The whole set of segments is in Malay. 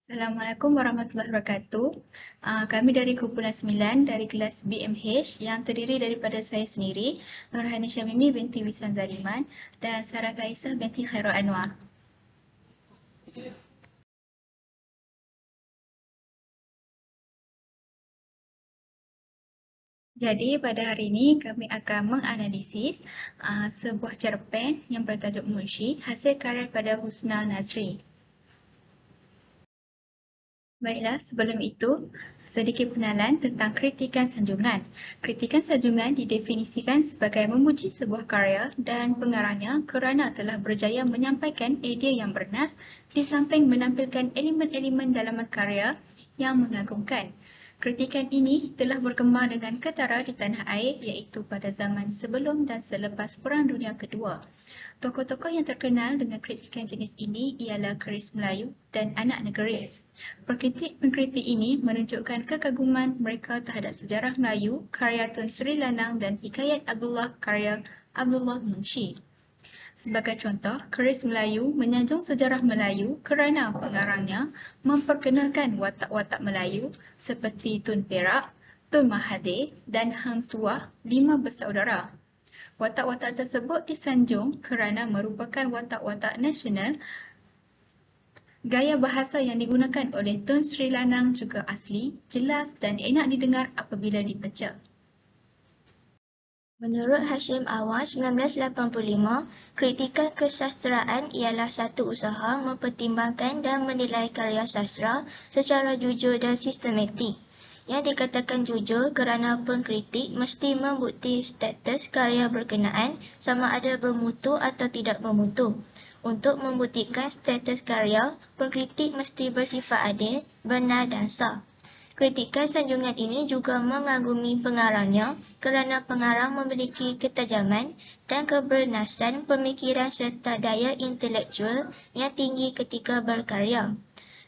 Assalamualaikum warahmatullahi wabarakatuh. Kami dari kumpulan 9 dari kelas BMH yang terdiri daripada saya sendiri, Nurhani Syamimi binti Wisan Zaliman dan Sarah Kaisah binti Khairul Anwar. Jadi pada hari ini kami akan menganalisis sebuah cerpen yang bertajuk Munshi, hasil karya pada Husna Nazri. Baiklah, sebelum itu, sedikit pengenalan tentang kritikan sanjungan. Kritikan sanjungan didefinisikan sebagai memuji sebuah karya dan pengarangnya kerana telah berjaya menyampaikan idea yang bernas di samping menampilkan elemen-elemen dalaman karya yang mengagumkan. Kritikan ini telah berkembang dengan ketara di tanah air iaitu pada zaman sebelum dan selepas Perang Dunia Kedua. Tokoh-tokoh yang terkenal dengan kritikan jenis ini ialah Keris Melayu dan Anak Negeri. Pengkritik ini menunjukkan kekaguman mereka terhadap sejarah Melayu, karya Tun Sri Lanang dan Hikayat Abdullah karya Abdullah Munshi. Sebagai contoh, Keris Melayu menyanjung sejarah Melayu kerana pengarangnya memperkenalkan watak-watak Melayu seperti Tun Perak, Tun Mahathir dan Hang Tuah, 5 bersaudara. Watak-watak tersebut disanjung kerana merupakan watak-watak nasional. Gaya bahasa yang digunakan oleh Tun Sri Lanang juga asli, jelas dan enak didengar apabila dibaca. Menurut Hashim Awar 1985, kritikan kesastraan ialah satu usaha mempertimbangkan dan menilai karya sastra secara jujur dan sistematik. Yang dikatakan jujur kerana pengkritik mesti membukti status karya berkenaan sama ada bermutu atau tidak bermutu. Untuk membuktikan status karya, pengkritik mesti bersifat adil, benar dan sah. Kritikan sanjungan ini juga mengagumi pengarangnya kerana pengarang memiliki ketajaman dan kebernasan pemikiran serta daya intelektual yang tinggi ketika berkarya.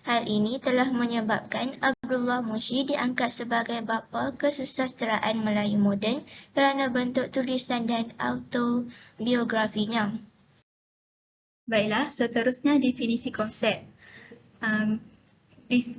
Hal ini telah menyebabkan Abdullah Munshi diangkat sebagai bapa kesusasteraan Melayu moden kerana bentuk tulisan dan autobiografinya. Baiklah, seterusnya definisi konsep.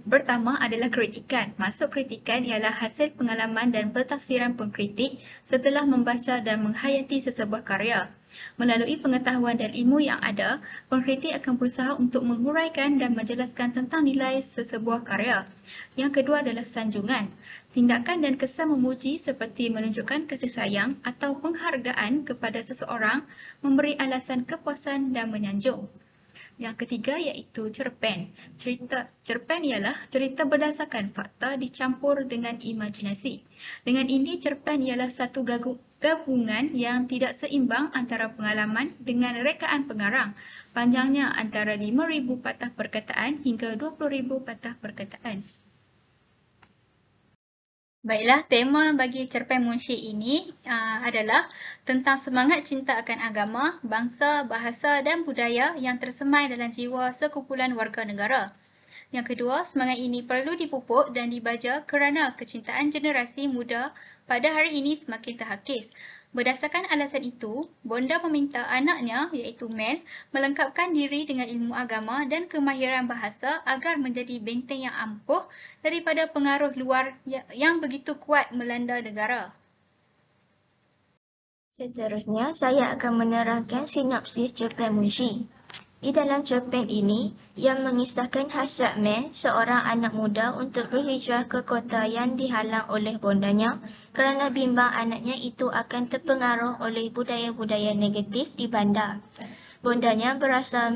Pertama adalah kritikan. Maksud kritikan ialah hasil pengalaman dan pentafsiran pengkritik setelah membaca dan menghayati sesebuah karya. Melalui pengetahuan dan ilmu yang ada, pengkritik akan berusaha untuk menguraikan dan menjelaskan tentang nilai sesebuah karya. Yang kedua adalah sanjungan. Tindakan dan kesan memuji seperti menunjukkan kasih sayang atau penghargaan kepada seseorang, memberi alasan kepuasan dan menyanjung. Yang ketiga iaitu cerpen. Cerpen ialah cerita berdasarkan fakta dicampur dengan imajinasi. Dengan ini, cerpen ialah satu gabungan yang tidak seimbang antara pengalaman dengan rekaan pengarang. Panjangnya antara 5,000 patah perkataan hingga 20,000 patah perkataan. Baiklah, tema bagi cerpen Munshi ini adalah tentang semangat cinta akan agama, bangsa, bahasa dan budaya yang tersemai dalam jiwa sekumpulan warga negara. Yang kedua, semangat ini perlu dipupuk dan dibaja kerana kecintaan generasi muda pada hari ini semakin terhakis. Berdasarkan alasan itu, bonda meminta anaknya iaitu Mel melengkapkan diri dengan ilmu agama dan kemahiran bahasa agar menjadi benteng yang ampuh daripada pengaruh luar yang begitu kuat melanda negara. Seterusnya, saya akan menerangkan sinopsis cerpen Munshi. Di dalam cerpen ini, yang mengisahkan hasrat Mel, seorang anak muda untuk berhijrah ke kota yang dihalang oleh bondanya kerana bimbang anaknya itu akan terpengaruh oleh budaya-budaya negatif di bandar. Bondanya merasa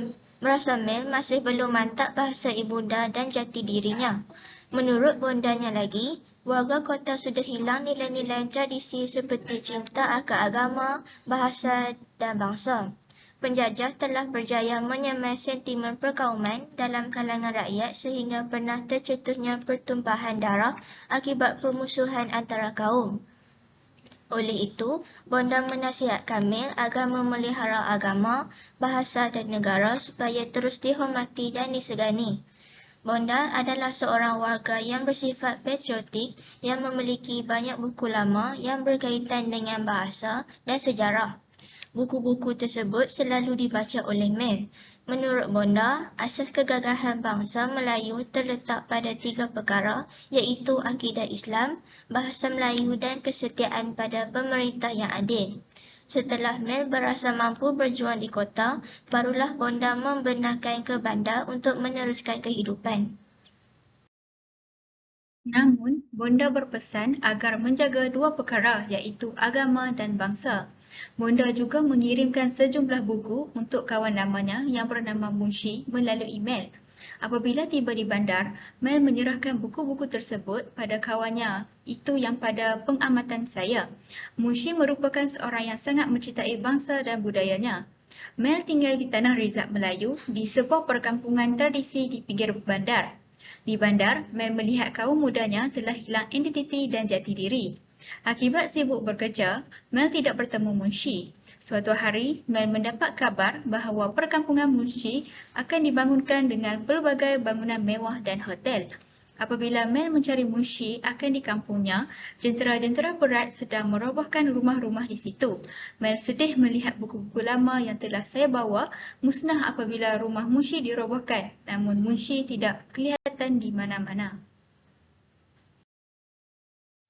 Mel masih belum mantap bahasa ibunda dan jati dirinya. Menurut bondanya lagi, warga kota sudah hilang nilai-nilai tradisi seperti cinta akan agama, bahasa dan bangsa. Penjajah telah berjaya menyamai sentimen perkauman dalam kalangan rakyat sehingga pernah tercetusnya pertumpahan darah akibat permusuhan antara kaum. Oleh itu, bonda menasihatkan Mel agar memelihara agama, bahasa dan negara supaya terus dihormati dan disegani. Bonda adalah seorang warga yang bersifat patriotik yang memiliki banyak buku lama yang berkaitan dengan bahasa dan sejarah. Buku-buku tersebut selalu dibaca oleh Mel. Menurut Bonda, asas kegagahan bangsa Melayu terletak pada 3 perkara, iaitu akidah Islam, bahasa Melayu dan kesetiaan pada pemerintah yang adil. Setelah Mel berasa mampu berjuang di kota, barulah Bonda membenarkan ke bandar untuk meneruskan kehidupan. Namun, Bonda berpesan agar menjaga dua perkara iaitu agama dan bangsa. Bonda juga mengirimkan sejumlah buku untuk kawan lamanya yang bernama Munshi melalui email. Apabila tiba di bandar, Mel menyerahkan buku-buku tersebut pada kawannya. Itu yang pada pengamatan saya. Munshi merupakan seorang yang sangat mencintai bangsa dan budayanya. Mel tinggal di Tanah Rizab Melayu di sebuah perkampungan tradisi di pinggir bandar. Di bandar, Mel melihat kaum mudanya telah hilang identiti dan jati diri. Akibat sibuk bekerja, Mel tidak bertemu Munshi. Suatu hari, Mel mendapat kabar bahawa perkampungan Munshi akan dibangunkan dengan berbagai bangunan mewah dan hotel. Apabila Mel mencari Munshi akan di kampungnya, jentera-jentera berat sedang merobohkan rumah-rumah di situ. Mel sedih melihat buku-buku lama yang telah saya bawa musnah apabila rumah Munshi dirobohkan, namun Munshi tidak kelihatan di mana-mana.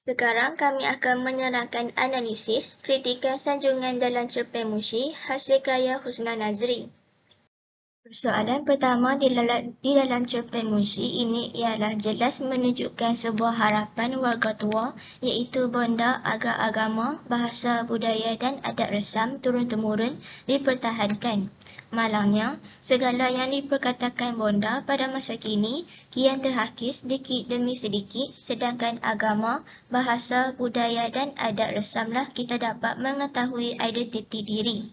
Sekarang kami akan menyerahkan analisis kritikan sanjungan dalam cerpen Munshi hasil karya Husna Nazri. Persoalan pertama di dalam cerpen Munshi ini ialah jelas menunjukkan sebuah harapan warga tua iaitu Bonda agar agama, bahasa, budaya dan adat resam turun-temurun dipertahankan. Malangnya, segala yang diperkatakan Bonda pada masa kini kian terhakis sedikit demi sedikit, sedangkan agama, bahasa, budaya dan adat resamlah kita dapat mengetahui identiti diri.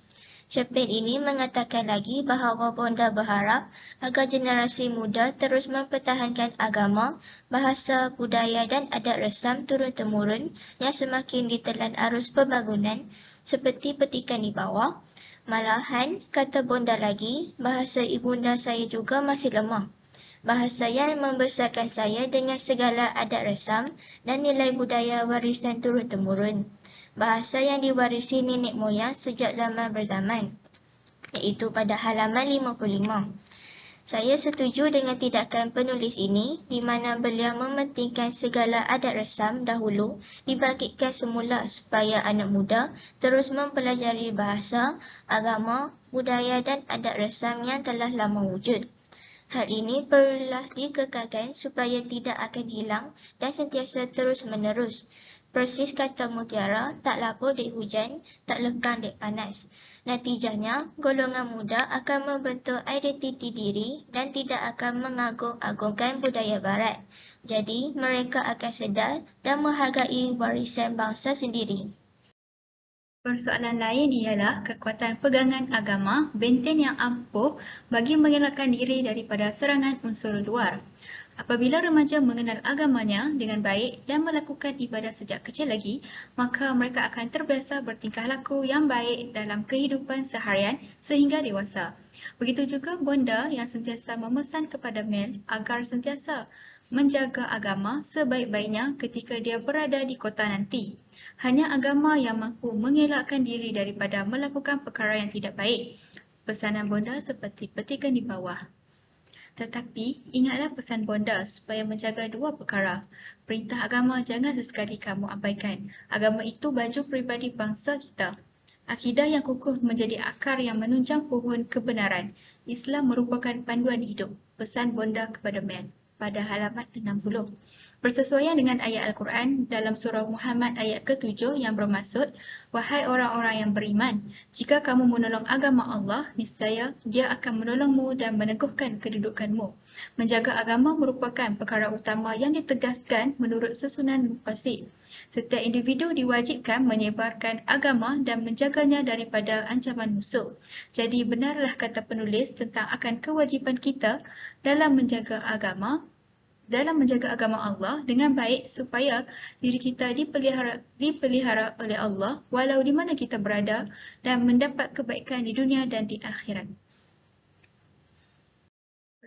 Cerpen ini mengatakan lagi bahawa Bonda berharap agar generasi muda terus mempertahankan agama, bahasa, budaya dan adat resam turun-temurun yang semakin ditelan arus pembangunan seperti petikan di bawah. Malahan, kata Bonda lagi, bahasa ibunda saya juga masih lemah. Bahasa yang membesarkan saya dengan segala adat resam dan nilai budaya warisan turun-temurun. Bahasa yang diwarisi nenek moyang sejak zaman berzaman, iaitu pada halaman 55. Saya setuju dengan tindakan penulis ini di mana beliau mementingkan segala adat resam dahulu dibangkitkan semula supaya anak muda terus mempelajari bahasa, agama, budaya dan adat resam yang telah lama wujud. Hal ini perlulah dikekalkan supaya tidak akan hilang dan sentiasa terus-menerus. Persis kata Mutiara, tak lapuk dek hujan, tak lekang dek panas. Natijahnya, golongan muda akan membentuk identiti diri dan tidak akan mengagung-agungkan budaya barat. Jadi, mereka akan sedar dan menghargai warisan bangsa sendiri. Persoalan lain ialah kekuatan pegangan agama, benteng yang ampuh bagi mengelakkan diri daripada serangan unsur luar. Apabila remaja mengenal agamanya dengan baik dan melakukan ibadah sejak kecil lagi, maka mereka akan terbiasa bertingkah laku yang baik dalam kehidupan seharian sehingga dewasa. Begitu juga Bonda yang sentiasa memesan kepada Mel agar sentiasa menjaga agama sebaik-baiknya ketika dia berada di kota nanti. Hanya agama yang mampu mengelakkan diri daripada melakukan perkara yang tidak baik. Pesanan Bonda seperti petikan di bawah. Tetapi, ingatlah pesan Bonda supaya menjaga dua perkara. Perintah agama jangan sesekali kamu abaikan. Agama itu baju peribadi bangsa kita. Akidah yang kukuh menjadi akar yang menunjang pohon kebenaran. Islam merupakan panduan hidup. Pesan Bonda kepada Mel pada halaman 60. Bersesuaian dengan ayat Al-Quran dalam surah Muhammad ayat ke-7 yang bermaksud, wahai orang-orang yang beriman, jika kamu menolong agama Allah, niscaya Dia akan menolongmu dan meneguhkan kedudukanmu. Menjaga agama merupakan perkara utama yang ditegaskan menurut susunan Muqasid. Setiap individu diwajibkan menyebarkan agama dan menjaganya daripada ancaman musuh. Jadi benarlah kata penulis tentang akan kewajipan kita dalam menjaga agama Allah dengan baik supaya diri kita dipelihara oleh Allah walau di mana kita berada dan mendapat kebaikan di dunia dan di akhirat.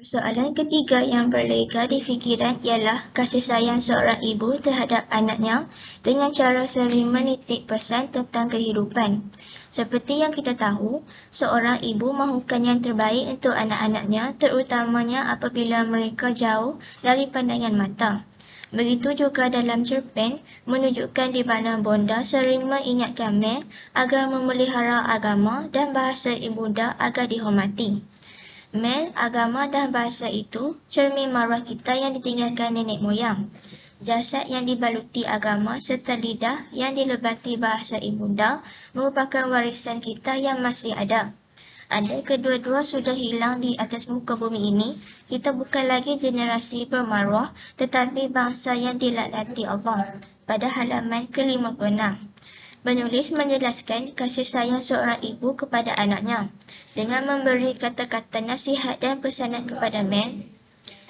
Persoalan ketiga yang berlega di fikiran ialah kasih sayang seorang ibu terhadap anaknya dengan cara sering menitik pesan tentang kehidupan. Seperti yang kita tahu, seorang ibu mahukan yang terbaik untuk anak-anaknya, terutamanya apabila mereka jauh dari pandangan mata. Begitu juga dalam cerpen menunjukkan di mana bonda sering mengingatkan Mel agar memelihara agama dan bahasa ibunda agar dihormati. Mel, agama dan bahasa itu cermin maruah kita yang ditinggalkan nenek moyang. Jasad yang dibaluti agama serta lidah yang dilebati bahasa ibunda merupakan warisan kita yang masih ada. Andai kedua-dua sudah hilang di atas muka bumi ini, kita bukan lagi generasi bermaruah tetapi bangsa yang dilaknati Allah. Pada halaman ke-56. Penulis menjelaskan kasih sayang seorang ibu kepada anaknya dengan memberi kata-kata nasihat dan pesanan kepada Mel.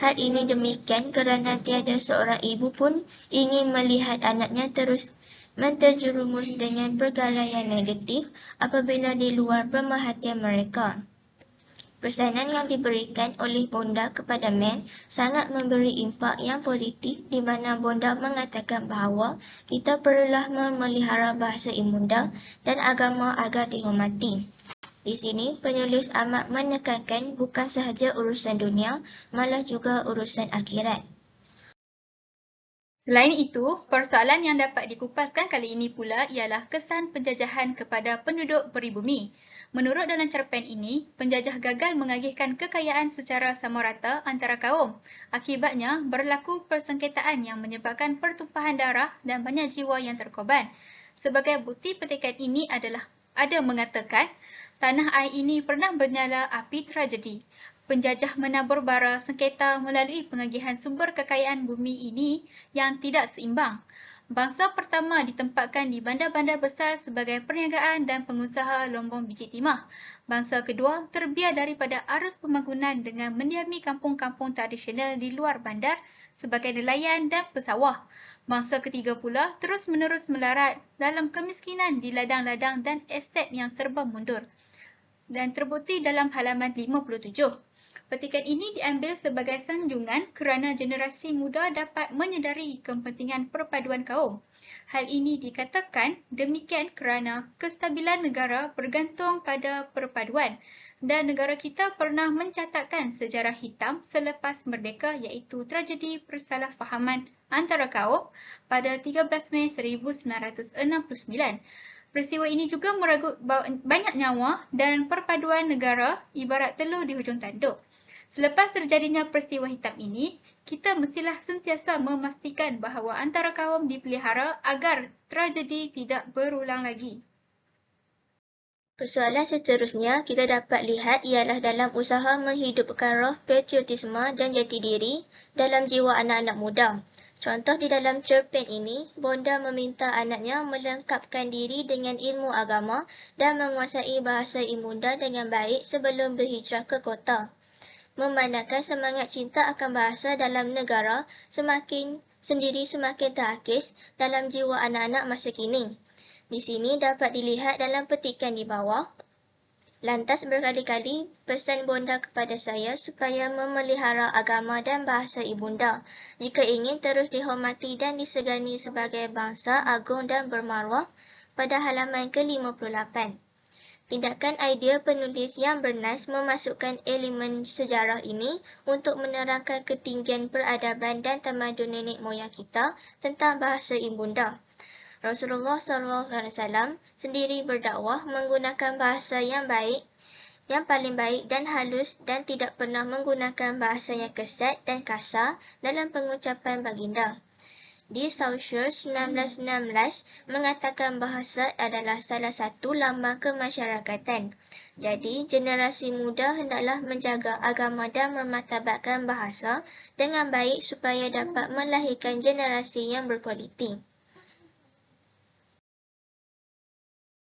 Hal ini demikian kerana tiada seorang ibu pun ingin melihat anaknya terus menterjerumus dengan perkara yang negatif apabila di luar pemerhatian mereka. Pesanan yang diberikan oleh bonda kepada Mel sangat memberi impak yang positif di mana bonda mengatakan bahawa kita perlulah memelihara bahasa ibunda dan agama agar dihormati. Di sini, penulis amat menekankan bukan sahaja urusan dunia, malah juga urusan akhirat. Selain itu, persoalan yang dapat dikupaskan kali ini pula ialah kesan penjajahan kepada penduduk peribumi. Menurut dalam cerpen ini, penjajah gagal mengagihkan kekayaan secara sama rata antara kaum. Akibatnya, berlaku persengketaan yang menyebabkan pertumpahan darah dan banyak jiwa yang terkorban. Sebagai bukti petikan ini adalah ada mengatakan, tanah air ini pernah bernyala api tragedi. Penjajah menabur bara sengketa melalui pengagihan sumber kekayaan bumi ini yang tidak seimbang. Bangsa pertama ditempatkan di bandar-bandar besar sebagai perniagaan dan pengusaha lombong biji timah. Bangsa kedua terbiar daripada arus pembangunan dengan mendiami kampung-kampung tradisional di luar bandar sebagai nelayan dan pesawah. Bangsa ketiga pula terus-menerus melarat dalam kemiskinan di ladang-ladang dan estet yang serba mundur. Dan terbukti dalam halaman 57. Petikan ini diambil sebagai sanjungan kerana generasi muda dapat menyedari kepentingan perpaduan kaum. Hal ini dikatakan demikian kerana kestabilan negara bergantung pada perpaduan dan negara kita pernah mencatatkan sejarah hitam selepas merdeka iaitu tragedi persalahfahaman antara kaum pada 13 Mei 1969. Peristiwa ini juga meragut banyak nyawa dan perpaduan negara ibarat telur di hujung tanduk. Selepas terjadinya peristiwa hitam ini, kita mestilah sentiasa memastikan bahawa antara kaum dipelihara agar tragedi tidak berulang lagi. Persoalan seterusnya kita dapat lihat ialah dalam usaha menghidupkan roh patriotisme dan jati diri dalam jiwa anak-anak muda. Contoh di dalam cerpen ini, bonda meminta anaknya melengkapkan diri dengan ilmu agama dan menguasai bahasa ibunda dengan baik sebelum berhijrah ke kota. Memandangkan semangat cinta akan bahasa dalam negara semakin terakis dalam jiwa anak-anak masa kini. Di sini dapat dilihat dalam petikan di bawah. Lantas berkali-kali pesan bonda kepada saya supaya memelihara agama dan bahasa ibunda jika ingin terus dihormati dan disegani sebagai bangsa agung dan bermaruah pada halaman ke-58. Tindakan idea penulis yang bernas memasukkan elemen sejarah ini untuk menerangkan ketinggian peradaban dan tamadun nenek moyang kita tentang bahasa ibunda. Rasulullah SAW sendiri berdakwah menggunakan bahasa yang paling baik dan halus dan tidak pernah menggunakan bahasa yang kesat dan kasar dalam pengucapan baginda. Di Saussure 1916 mengatakan bahasa adalah salah satu lambang kemasyarakatan. Jadi, generasi muda hendaklah menjaga agama dan memartabatkan bahasa dengan baik supaya dapat melahirkan generasi yang berkualiti.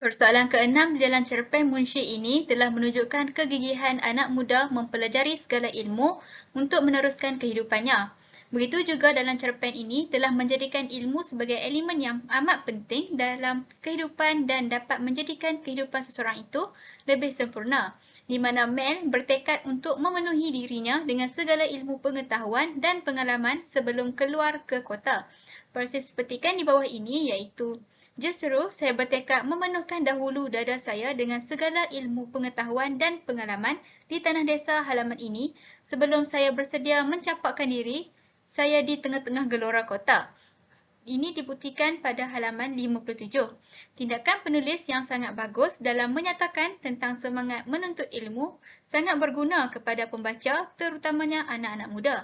Persoalan ke-6 di dalam cerpen Munshi ini telah menunjukkan kegigihan anak muda mempelajari segala ilmu untuk meneruskan kehidupannya. Begitu juga dalam cerpen ini telah menjadikan ilmu sebagai elemen yang amat penting dalam kehidupan dan dapat menjadikan kehidupan seseorang itu lebih sempurna, di mana Mel bertekad untuk memenuhi dirinya dengan segala ilmu pengetahuan dan pengalaman sebelum keluar ke kota. Persis petikan di bawah ini iaitu Justru, saya bertekad memenuhkan dahulu dada saya dengan segala ilmu pengetahuan dan pengalaman di tanah desa halaman ini sebelum saya bersedia mencampakkan diri saya di tengah-tengah gelora kota. Ini dibuktikan pada halaman 57. Tindakan penulis yang sangat bagus dalam menyatakan tentang semangat menuntut ilmu sangat berguna kepada pembaca, terutamanya anak-anak muda.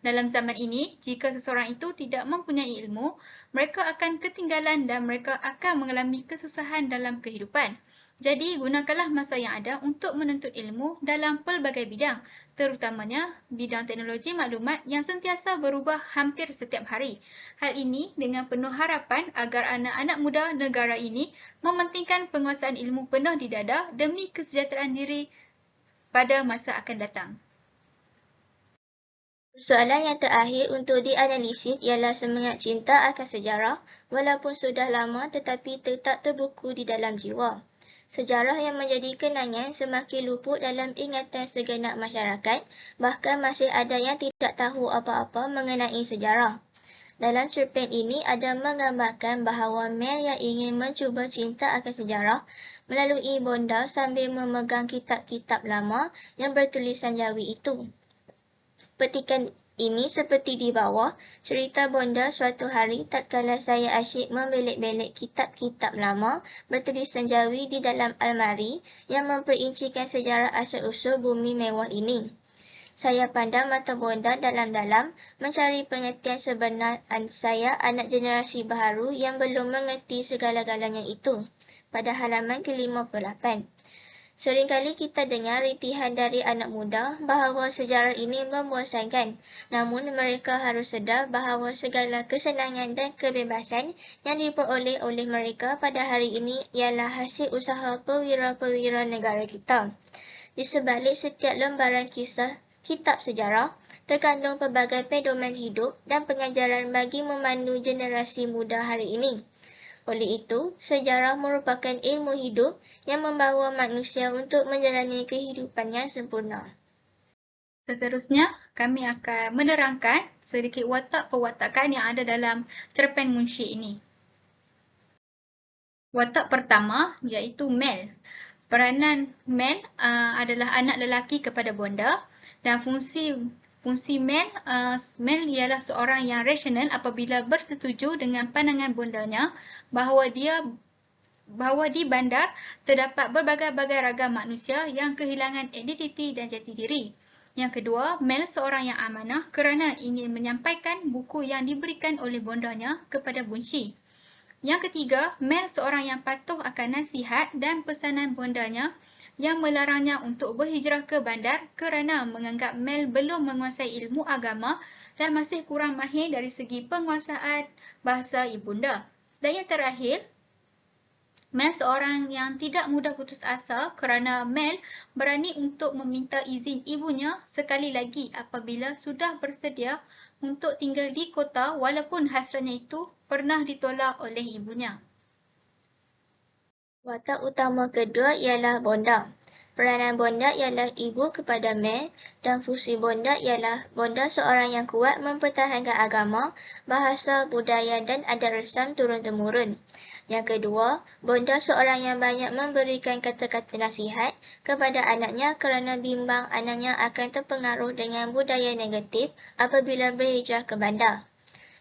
Dalam zaman ini, jika seseorang itu tidak mempunyai ilmu, mereka akan ketinggalan dan mereka akan mengalami kesusahan dalam kehidupan. Jadi, gunakanlah masa yang ada untuk menuntut ilmu dalam pelbagai bidang, terutamanya bidang teknologi maklumat yang sentiasa berubah hampir setiap hari. Hal ini dengan penuh harapan agar anak-anak muda negara ini mementingkan penguasaan ilmu penuh di dada demi kesejahteraan diri pada masa akan datang. Persoalan yang terakhir untuk dianalisis ialah semangat cinta akan sejarah, walaupun sudah lama tetapi tetap terbuku di dalam jiwa. Sejarah yang menjadi kenangan semakin luput dalam ingatan segenap masyarakat, bahkan masih ada yang tidak tahu apa-apa mengenai sejarah. Dalam cerpen ini ada menggambarkan bahawa Mel yang ingin mencuba cinta akan sejarah melalui bonda sambil memegang kitab-kitab lama yang bertulisan Jawi itu. Petikan ini seperti di bawah, cerita bonda suatu hari tatkala saya asyik membelek-belek kitab-kitab lama bertulisan Jawi di dalam almari yang memperincikan sejarah asal-usul bumi mewah ini. Saya pandang mata bonda dalam-dalam, mencari pengertian sebenar saya anak generasi baharu yang belum mengerti segala-galanya itu. Pada halaman ke-58. Seringkali kita dengar rintihan dari anak muda bahawa sejarah ini membosankan, namun mereka harus sedar bahawa segala kesenangan dan kebebasan yang diperoleh oleh mereka pada hari ini ialah hasil usaha perwira-perwira negara kita. Di sebalik setiap lembaran kisah kitab sejarah, terkandung pelbagai pedoman hidup dan pengajaran bagi memandu generasi muda hari ini. Oleh itu, sejarah merupakan ilmu hidup yang membawa manusia untuk menjalani kehidupan yang sempurna. Seterusnya, kami akan menerangkan sedikit watak perwatakan yang ada dalam cerpen Munshi ini. Watak pertama iaitu Mel. Peranan Mel adalah anak lelaki kepada bonda dan fungsi Mel ialah seorang yang rasional apabila bersetuju dengan pandangan bondanya bahawa di bandar terdapat berbagai-bagai ragam manusia yang kehilangan identiti dan jati diri. Yang kedua, Mel seorang yang amanah kerana ingin menyampaikan buku yang diberikan oleh bondanya kepada Bunshi. Yang ketiga, Mel seorang yang patuh akan nasihat dan pesanan bondanya yang melarangnya untuk berhijrah ke bandar kerana menganggap Mel belum menguasai ilmu agama dan masih kurang mahir dari segi penguasaan bahasa ibunda. Dan yang terakhir, Mel seorang yang tidak mudah putus asa kerana Mel berani untuk meminta izin ibunya sekali lagi apabila sudah bersedia untuk tinggal di kota walaupun hasratnya itu pernah ditolak oleh ibunya. Watak utama kedua ialah bonda. Peranan bonda ialah ibu kepada Mel dan fungsi bonda ialah bonda seorang yang kuat mempertahankan agama, bahasa, budaya dan adat resam turun-temurun. Yang kedua, bonda seorang yang banyak memberikan kata-kata nasihat kepada anaknya kerana bimbang anaknya akan terpengaruh dengan budaya negatif apabila berhijrah ke bandar.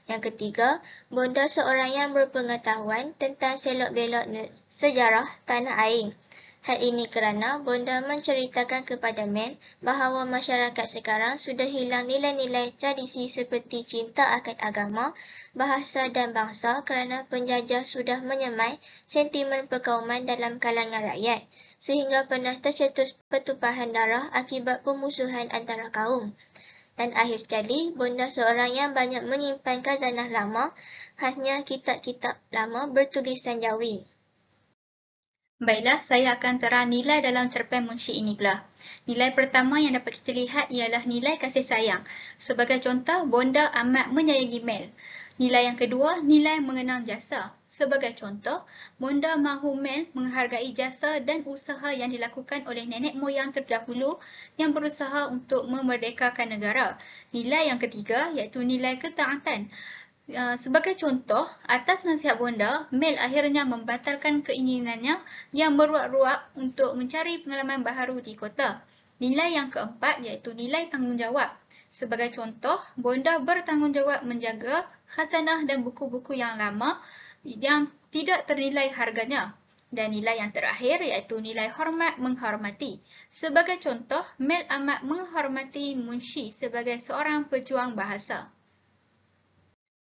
Yang ketiga, bonda seorang yang berpengetahuan tentang selok-belok sejarah tanah air. Hal ini kerana bonda menceritakan kepada Mel bahawa masyarakat sekarang sudah hilang nilai-nilai tradisi seperti cinta akan agama, bahasa dan bangsa kerana penjajah sudah menyemai sentimen perkauman dalam kalangan rakyat, sehingga pernah tercetus pertumpahan darah akibat pemusuhan antara kaum. Dan akhir sekali, bonda seorang yang banyak menyimpan khazanah lama, khasnya kitab-kitab lama bertulisan Jawi. Baiklah, saya akan terang nilai dalam cerpen Munshi ini pula. Nilai pertama yang dapat kita lihat ialah nilai kasih sayang. Sebagai contoh, bonda amat menyayangi Mel. Nilai yang kedua, nilai mengenang jasa. Sebagai contoh, bonda mahu Mel menghargai jasa dan usaha yang dilakukan oleh nenek moyang terdahulu yang berusaha untuk memerdekakan negara. Nilai yang ketiga iaitu nilai ketaatan. Sebagai contoh, atas nasihat bonda, Mel akhirnya membatalkan keinginannya yang meruak-ruak untuk mencari pengalaman baharu di kota. Nilai yang keempat iaitu nilai tanggungjawab. Sebagai contoh, bonda bertanggungjawab menjaga khazanah dan buku-buku yang lama yang tidak ternilai harganya. Dan nilai yang terakhir iaitu nilai hormat menghormati. Sebagai contoh, Mel amat menghormati Munshi sebagai seorang pejuang bahasa.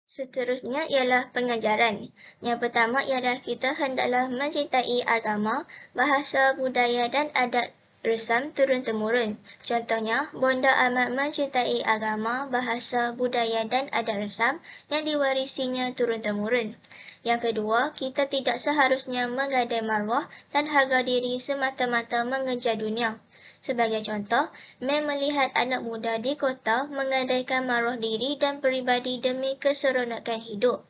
Seterusnya ialah pengajaran. Yang pertama ialah kita hendaklah mencintai agama, bahasa, budaya dan adat resam turun-temurun. Contohnya, bonda amat mencintai agama, bahasa, budaya dan adat resam yang diwarisinya turun-temurun. Yang kedua, kita tidak seharusnya menggadai maruah dan harga diri semata-mata mengejar dunia. Sebagai contoh, Mel melihat anak muda di kota menggadaikan maruah diri dan peribadi demi keseronokan hidup.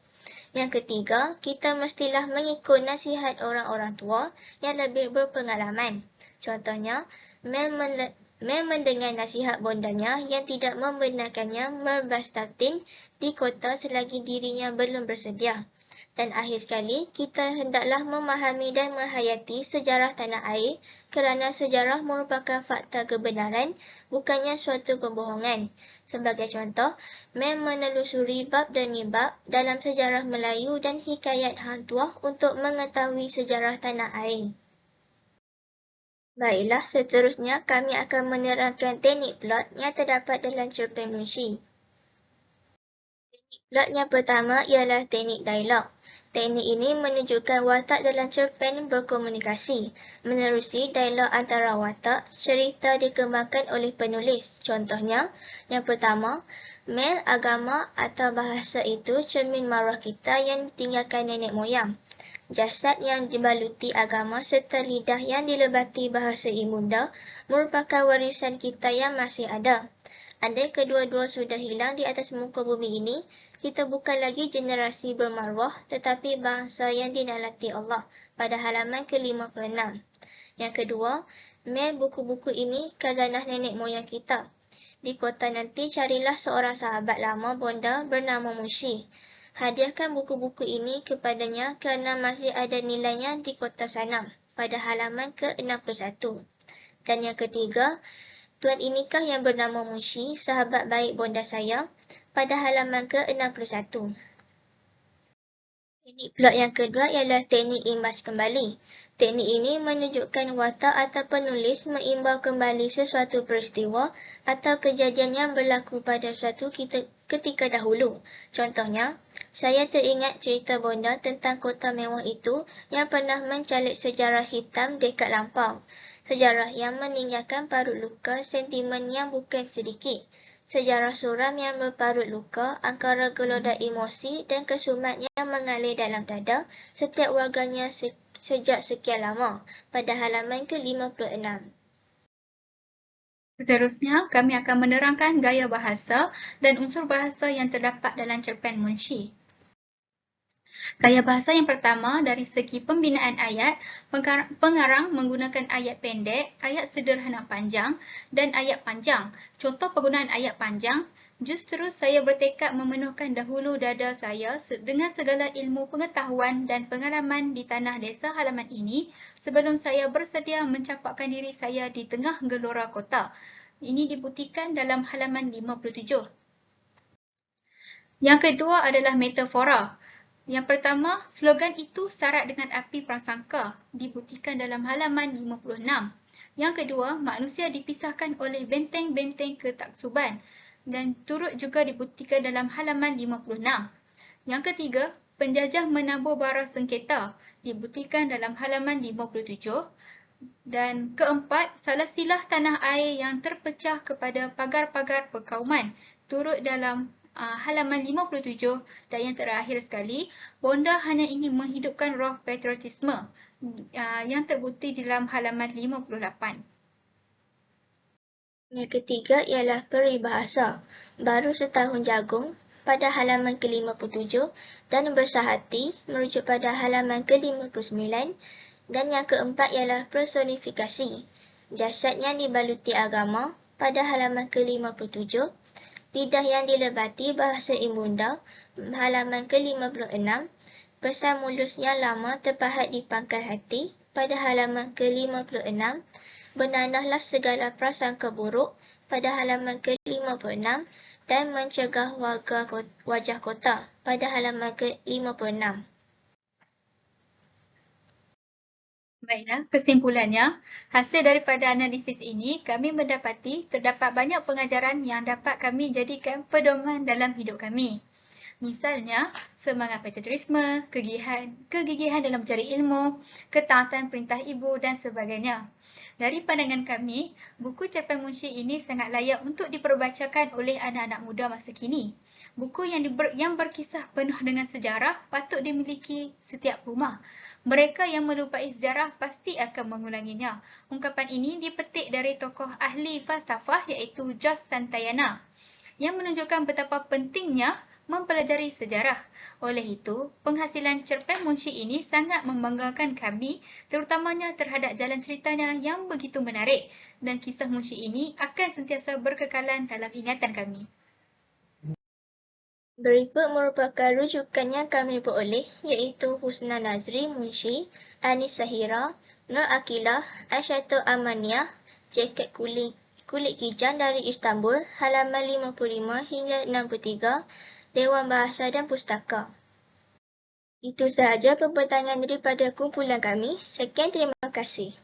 Yang ketiga, kita mestilah mengikut nasihat orang-orang tua yang lebih berpengalaman. Contohnya, Mel mendengar nasihat bondanya yang tidak membenarkannya merbastatin di kota selagi dirinya belum bersedia. Dan akhir sekali, kita hendaklah memahami dan menghayati sejarah tanah air kerana sejarah merupakan fakta kebenaran, bukannya suatu pembohongan. Sebagai contoh, Mel menelusuri bab demi bab dalam sejarah Melayu dan hikayat Hang Tuah untuk mengetahui sejarah tanah air. Baiklah, seterusnya kami akan menerangkan teknik plot yang terdapat dalam cerpen Munshi. Teknik plot yang pertama ialah teknik dialog. Teknik ini menunjukkan watak dalam cerpen berkomunikasi. Menerusi dialog antara watak, cerita dikembangkan oleh penulis. Contohnya, yang pertama, Mel, agama atau bahasa itu cermin maruah kita yang ditinggalkan nenek moyang. Jasad yang dibaluti agama serta lidah yang dilebati bahasa ibunda merupakan warisan kita yang masih ada. Andai kedua-dua sudah hilang di atas muka bumi ini, kita bukan lagi generasi bermaruah tetapi bangsa yang dinalati Allah pada halaman ke-56. Yang kedua, Mel, buku-buku ini khazanah nenek moyang kita. Di kota nanti carilah seorang sahabat lama bonda bernama Munshi. Hadiahkan buku-buku ini kepadanya kerana masih ada nilainya di kota sana pada halaman ke-61. Dan yang ketiga, tuan inikah yang bernama Munshi, sahabat baik bonda saya, pada halaman ke-61. Teknik plot yang kedua ialah teknik imbas kembali. Teknik ini menunjukkan watak atau penulis mengimbau kembali sesuatu peristiwa atau kejadian yang berlaku pada suatu ketika dahulu. Contohnya, saya teringat cerita bonda tentang kota mewah itu yang pernah mencalik sejarah hitam dekad lampau. Sejarah yang meninggalkan parut luka sentimen yang bukan sedikit. Sejarah suram yang berparut luka antara gelodak emosi dan kesumat yang mengalir dalam dada setiap warganya sejak sekian lama pada halaman ke-56. Seterusnya, kami akan menerangkan gaya bahasa dan unsur bahasa yang terdapat dalam cerpen Munshi. Gaya bahasa yang pertama dari segi pembinaan ayat, pengarang menggunakan ayat pendek, ayat sederhana panjang dan ayat panjang. Contoh penggunaan ayat panjang, justru saya bertekad memenuhkan dahulu dada saya dengan segala ilmu pengetahuan dan pengalaman di tanah desa halaman ini sebelum saya bersedia mencampakkan diri saya di tengah gelora kota. Ini dibuktikan dalam halaman 57. Yang kedua adalah metafora. Yang pertama, slogan itu syarat dengan api prasangka, dibuktikan dalam halaman 56. Yang kedua, manusia dipisahkan oleh benteng-benteng ketaksuban dan turut juga dibuktikan dalam halaman 56. Yang ketiga, penjajah menabur bara sengketa, dibuktikan dalam halaman 57. Dan keempat, silsilah tanah air yang terpecah kepada pagar-pagar perkauman, turut dalam halaman 57. Dan yang terakhir sekali, bonda hanya ingin menghidupkan roh patriotisme yang terbukti dalam halaman 58. Yang ketiga ialah peribahasa. Baru setahun jagung pada halaman ke-57 dan bersahati merujuk pada halaman ke-59. Dan yang keempat ialah personifikasi. Jasad yang dibaluti agama pada halaman ke-57. Lidah yang dilebati bahasa Ibunda, halaman ke-56. Pesan mulus yang lama terpahat di pangkal hati, pada halaman ke-56. Benanahlah segala prasangka buruk, pada halaman ke-56. Dan mencegah wajah kota, pada halaman ke-56. Baiklah, kesimpulannya, hasil daripada analisis ini, kami mendapati terdapat banyak pengajaran yang dapat kami jadikan pedoman dalam hidup kami. Misalnya, semangat patriotisme, kegigihan dalam mencari ilmu, ketaatan perintah ibu dan sebagainya. Dari pandangan kami, buku cerpen Munshi ini sangat layak untuk diperbacakan oleh anak-anak muda masa kini. Buku yang berkisah penuh dengan sejarah patut dimiliki setiap rumah. Mereka yang melupai sejarah pasti akan mengulanginya. Ungkapan ini dipetik dari tokoh ahli falsafah iaitu George Santayana yang menunjukkan betapa pentingnya mempelajari sejarah. Oleh itu, penghasilan cerpen Munshi ini sangat membanggakan kami, terutamanya terhadap jalan ceritanya yang begitu menarik, dan kisah Munshi ini akan sentiasa berkekalan dalam ingatan kami. Berikut merupakan rujukan yang kami peroleh, iaitu Husna Nazri Munshi, Anis Sahira, Nur Akilah, Aisyatul Amaniyah, jaket kulit kijang dari Istanbul, halaman 55 hingga 63, Dewan Bahasa dan Pustaka. Itu sahaja pembintangan daripada kumpulan kami. Sekian, terima kasih.